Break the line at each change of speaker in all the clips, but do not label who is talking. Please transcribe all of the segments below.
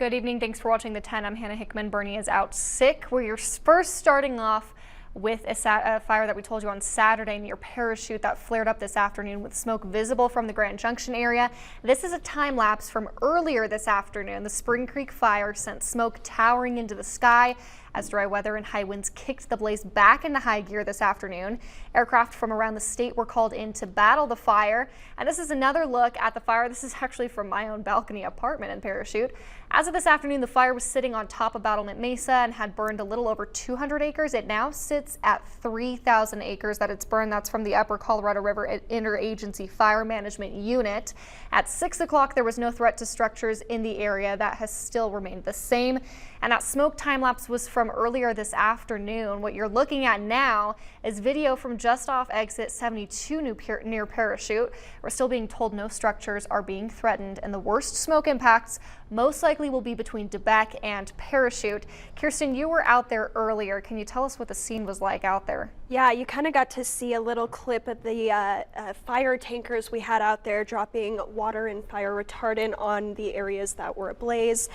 Good evening. Thanks for watching the 10. I'm Hannah Hickman. Bernie is out sick. We're first starting off with a fire that we told you on Saturday near Parachute that flared up this afternoon with smoke visible from the Grand Junction area. This is a time lapse from earlier this afternoon. The Spring Creek fire sent smoke towering into the sky as dry weather and high winds kicked the blaze back into high gear this afternoon. Aircraft from around the state were called in to battle the fire. And this is another look at the fire. This is actually from my own balcony apartment in Parachute. As of this afternoon, the fire was sitting on top of Battlement Mesa and had burned a little over 200 acres. It now sits at 3,000 acres that it's burned. That's from the Upper Colorado River Interagency Fire Management Unit. At 6 o'clock, there was no threat to structures in the area. That has still remained the same. And that smoke time lapse was from earlier this afternoon. What you're looking at now is video from just off exit 72 near Parachute. We're still being told no structures are being threatened, and the worst smoke impacts most likely will be between DeBeck and Parachute. Kirsten, you were out there earlier. Can you tell us what the scene was like out there?
Yeah, you kind of got to see a little clip of the fire tankers we had out there dropping water and fire retardant on the areas that were ablaze.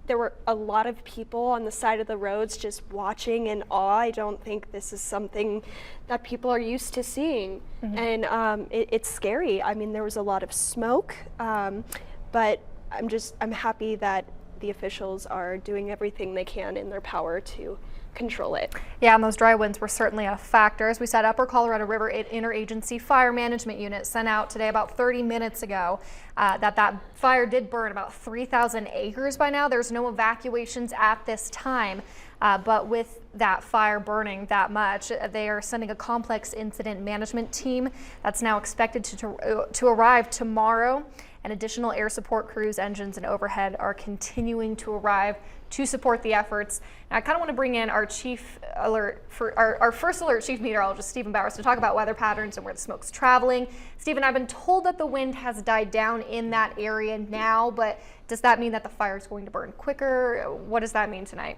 There were a lot of people on the side of the roads just watching in awe. I don't think this is something that people are used to seeing. And it's scary. I mean, there was a lot of smoke, but I'm happy that the officials are doing everything they can in their power to control it.
Yeah, and those dry winds were certainly a factor. As we said, Upper Colorado River Interagency Fire Management Unit sent out today about 30 minutes ago that fire did burn about 3,000 acres by now. There's no evacuations at this time, but with that fire burning that much, they are sending a complex incident management team that's now expected to arrive tomorrow. And additional air support crews, engines, and overhead are continuing to arrive to support the efforts. And I kind of want to bring in our our first alert chief meteorologist, Stephen Bowers, to talk about weather patterns and where the smoke's traveling. Stephen, I've been told that the wind has died down in that area now, but does that mean that the fire is going to burn quicker? What does that mean tonight?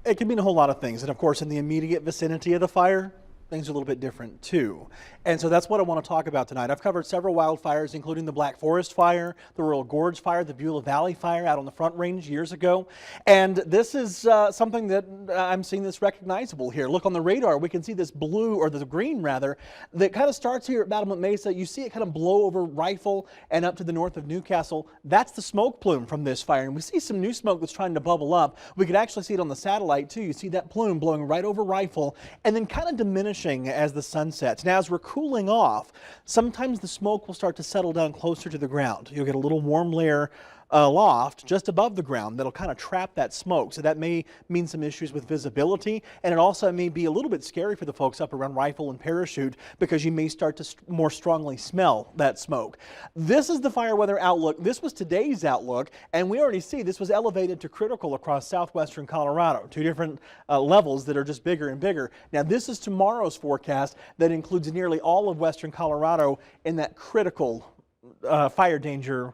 It can mean a whole lot of things. And of course, in the immediate vicinity of the fire, things are a little bit different too. And so that's what I want to talk about tonight. I've covered several wildfires, including the Black Forest Fire, the Royal Gorge Fire, the Beulah Valley Fire out on the Front Range years ago. And this is something that I'm seeing that's recognizable here. Look on the radar, we can see this blue, or the green rather, that kind of starts here at Battlement Mesa. You see it kind of blow over Rifle and up to the north of Newcastle. That's the smoke plume from this fire. And we see some new smoke that's trying to bubble up. We could actually see it on the satellite too. You see that plume blowing right over Rifle and then kind of diminishing as the sun sets. Now, as we're cooling off, sometimes the smoke will start to settle down closer to the ground. You'll get a little warm layer aloft just above the ground that'll kind of trap that smoke. So that may mean some issues with visibility, and it also may be a little bit scary for the folks up around Rifle and Parachute because you may start to more strongly smell that smoke. This is the fire weather outlook. This was today's outlook, and we already see this was elevated to critical across southwestern Colorado, two different levels that are just bigger and bigger. Now, this is tomorrow's forecast that includes nearly all of western Colorado in that critical fire danger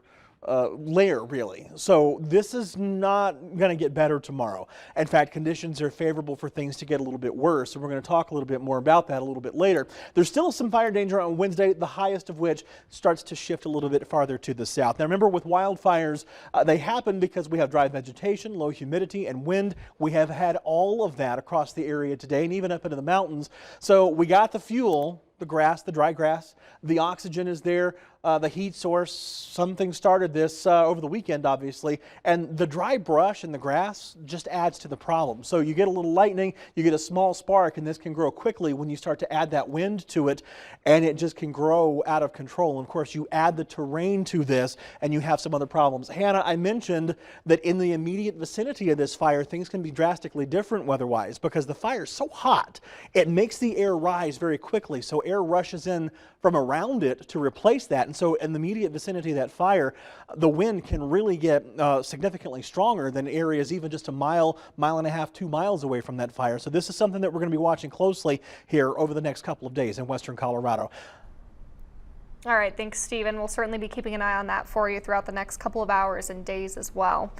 layer, really. So this is not going to get better tomorrow. In fact, conditions are favorable for things to get a little bit worse, and we're going to talk a little bit more about that a little bit later. There's still some fire danger on Wednesday, the highest of which starts to shift a little bit farther to the south. Now remember, with wildfires, they happen because we have dry vegetation, low humidity, and wind. We have had all of that across the area today and even up into the mountains. So we got the fuel, the grass, the dry grass, the oxygen is there, the heat source. Something started this over the weekend, obviously, and the dry brush and the grass just adds to the problem. So you get a little lightning, you get a small spark, and this can grow quickly when you start to add that wind to it, and it just can grow out of control. And of course, you add the terrain to this, and you have some other problems. Hannah, I mentioned that in the immediate vicinity of this fire, things can be drastically different weather-wise because the fire is so hot, it makes the air rise very quickly. So air rushes in from around it to replace that. And so in the immediate vicinity of that fire, the wind can really get significantly stronger than areas even just a mile, mile and a half, 2 miles away from that fire. So this is something that we're going to be watching closely here over the next couple of days in western Colorado.
All right, thanks, Stephen. We'll certainly be keeping an eye on that for you throughout the next couple of hours and days as well.